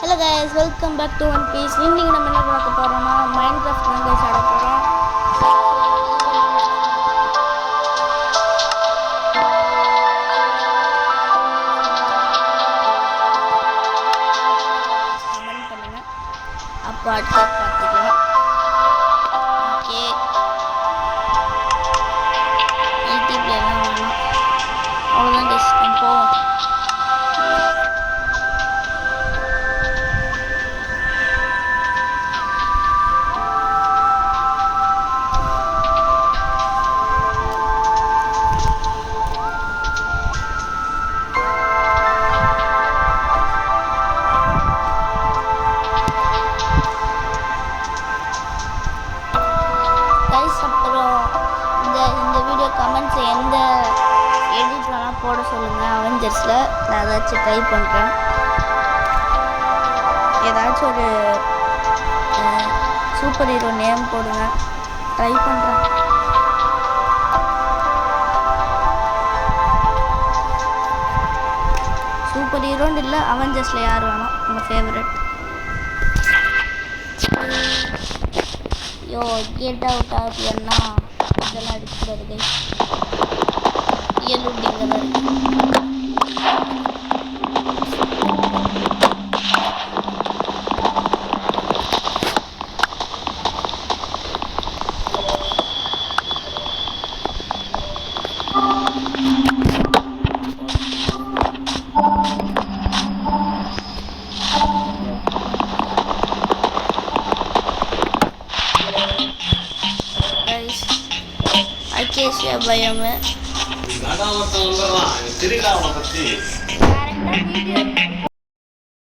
Hello guys, welcome back to One Piece. இன்னைக்கு நம்ம என்ன பார்க்க போறோம்னா Minecraft தான் guys ஆட போறோம். கமெண்ட் பண்ணுங்க. அப்ப அடுத்து பார்த்துக்கலாம். ஓகே. யூடியூப்ல எல்லாம் வேணும். அவ்வளவுதான் guys, போவோம். இந்த வீடியோ கமெண்ட்ஸ் எந்த எடிட் வேணால் போட சொல்லுங்கள். அவெஞ்சர்ஸில் நான் ஏதாச்சும் ட்ரை பண்ணுறேன். ஏதாச்சும் ஒரு சூப்பர் ஹீரோ நேம் போடுங்க, ட்ரை பண்ணுறேன். சூப்பர் ஹீரோன்னு இல்லை, அவெஞ்சர்ஸில் யார் வேணும் உங்கள் ஃபேவரட்? கெட் அவுட் ஆகுதுன்னா இதெல்லாம் அடிக்கூடாது கை இயலுண்டிங்க கேசியா பயம்